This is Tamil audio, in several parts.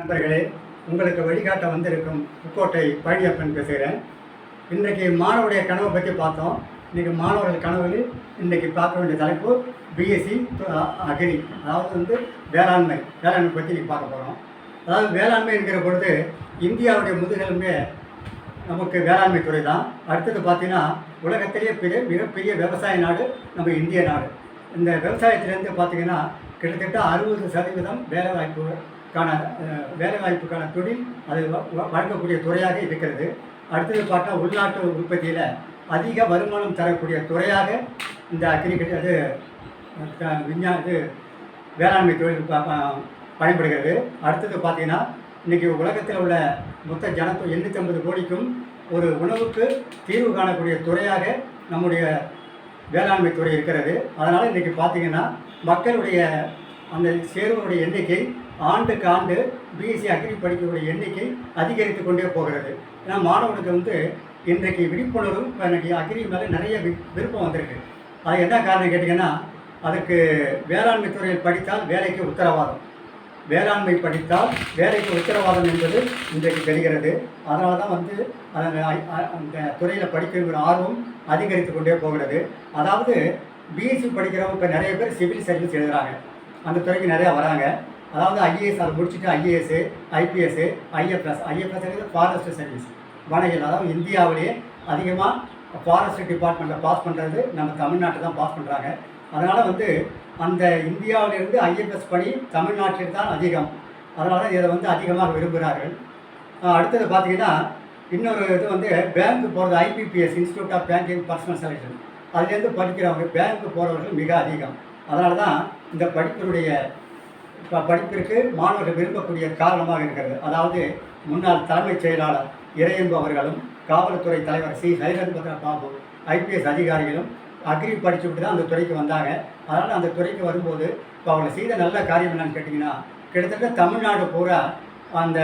நண்பர்களே, உங்களுக்கு வழிகாட்ட வந்திருக்கும் புக்கோட்டை பழனியப்பன் பேசுகிறேன். இன்றைக்கு மாணவருடைய கனவை பற்றி பார்த்தோம். இன்றைக்கி மாணவர்கள் கனவுகளில் இன்றைக்கி பார்க்க வேண்டிய தலைப்பு பிஎஸ்சி அக்ரி, அதாவது வேளாண்மை பற்றி இன்றைக்கி பார்க்க போகிறோம். அதாவது வேளாண்மை என்கிற பொழுது இந்தியாவுடைய முதுகெலும்பே நமக்கு வேளாண்மை துறை தான். அடுத்தது பார்த்திங்கன்னா உலகத்திலேயே மிகப்பெரிய விவசாய நாடு நம்ம இந்திய நாடு. இந்த விவசாயத்திலேருந்து பார்த்திங்கன்னா கிட்டத்தட்ட 60% வேலைவாய்ப்புக்கான தொழில் அது வழங்கக்கூடிய துறையாக இருக்கிறது. அடுத்தது பார்த்தா உள்நாட்டு உற்பத்தியில் அதிக வருமானம் தரக்கூடிய துறையாக இந்த அக்ரிகல்ச்சர் வேளாண்மை தொழில் பயன்படுகிறது. அடுத்தது பார்த்திங்கன்னா இன்றைக்கி உலகத்தில் உள்ள மொத்த 850 கோடிக்கும் ஒரு உணவுக்கு தீர்வு காணக்கூடிய துறையாக நம்முடைய வேளாண்மை துறை இருக்கிறது. அதனால் இன்றைக்கி பார்த்திங்கன்னா மக்களுடைய அந்த சேர்வருடைய எண்ணிக்கை ஆண்டுக்கு ஆண்டு பிஎஸ்சி அக்ரி படிக்கக்கூடிய எண்ணிக்கை அதிகரித்து கொண்டே போகிறது. ஏன்னா மாணவனுக்கு இன்றைக்கு விழிப்புணர்வு இப்போ இன்றைக்கி அக்ரி மேலே நிறைய விருப்பம் வந்திருக்கு. அது என்ன காரணம் கேட்டிங்கன்னா, அதுக்கு வேளாண்மை துறையில் படித்தால் வேலைக்கு உத்தரவாதம், வேளாண்மை படித்தால் வேலைக்கு உத்தரவாதம் என்பது இன்றைக்கு தெரிகிறது. அதனால தான் அந்த துறையில் படிக்கிற ஆர்வம் அதிகரித்து கொண்டே போகிறது. அதாவது பிஎஸ்சி படிக்கிறவங்க இப்போ நிறைய பேர் சிவில் சர்வீஸ் எழுதுகிறாங்க, அந்த துறைக்கு நிறையா வராங்க. அதாவது ஐஏஎஸ் அதை முடிச்சுட்டு IAS, IPS, IFS forest service வனவியல். அதாவது இந்தியாவிலேயே அதிகமாக ஃபாரஸ்ட் டிபார்ட்மெண்ட்டில் பாஸ் பண்ணுறது நம்ம தமிழ்நாட்டில் தான் பாஸ் பண்ணுறாங்க. அதனால் அந்த இந்தியாவிலிருந்து ஐஎஃப்எஸ் பணி தமிழ்நாட்டில் தான் அதிகம். அதனால தான் இதை அதிகமாக விரும்புகிறார்கள். அடுத்தது பார்த்திங்கன்னா இன்னொரு இது பேங்க்கு போகிறது, IBPS institute of banking personnel selection, அதுலேருந்து படிக்கிறவங்க பேங்க்கு போகிறவர்கள் மிக அதிகம். அதனால தான் இந்த படிப்பிற்கு மாணவர்கள் விரும்பக்கூடிய காரணமாக இருக்கிறது. அதாவது முன்னாள் தலைமைச் செயலாளர் இறையன்பு அவர்களும் காவல்துறை தலைவர் சி ஹரிஹரபத்ர பாபு ஐபிஎஸ் அதிகாரிகளும் அக்ரி படிச்சுட்டு தான் அந்த துறைக்கு வந்தாங்க. அதனால் அந்த துறைக்கு வரும்போது இப்போ அவங்க செய்த நல்ல காரியம் என்னன்னு கேட்டிங்கன்னா, கிட்டத்தட்ட தமிழ்நாடு பூரா அந்த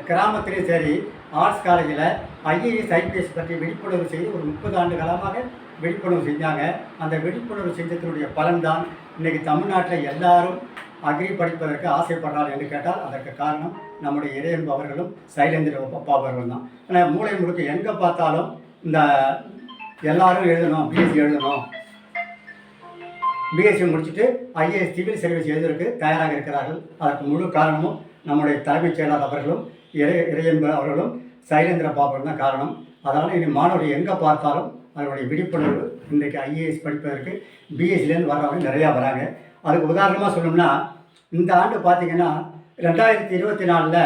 கிராமத்திலையும் சரி ஆர்ட்ஸ் காலேஜில் ஐஏஎஸ் ஐபிஎஸ் பற்றி விழிப்புணர்வு செய்து ஒரு 30 ஆண்டு காலமாக விழிப்புணர்வு செஞ்சாங்க. அந்த விழிப்புணர்வு செஞ்சத்தினுடைய பலன்தான் இன்றைக்கி தமிழ்நாட்டில் எல்லாரும் அக்ரி படிப்பதற்கு ஆசைப்படுறார் என்று கேட்டால் அதற்கு காரணம் நம்முடைய இறையன்பு அவர்களும் சைலேந்திர பப்பா அவர்கள் தான். ஆனால் மூளை முழுக்க எங்கே பார்த்தாலும் இந்த எல்லாரும் எழுதணும், பிஎஸ்சி எழுதணும், பிஎஸ்சி முடிச்சுட்டு ஐஏஎஸ் சிவில் சர்வீஸ் எழுதுவதற்கு தயாராக இருக்கிறார்கள். அதற்கு முழு காரணமும் நம்முடைய தலைமைச் செயலாளர் அவர்களும் இறையன்பு அவர்களும் சைலேந்திர பாபுகள் தான் காரணம். அதனால் இனி மாணவர்கள் எங்கே பார்த்தாலும் அதனுடைய விழிப்புணர்வு இன்றைக்கு ஐஏஎஸ் படிப்பதற்கு பிஎஸ்சிலேருந்து வர்றவங்க நிறையா வராங்க. அதுக்கு உதாரணமாக சொல்லணும்னா இந்த ஆண்டு பார்த்திங்கன்னா 2024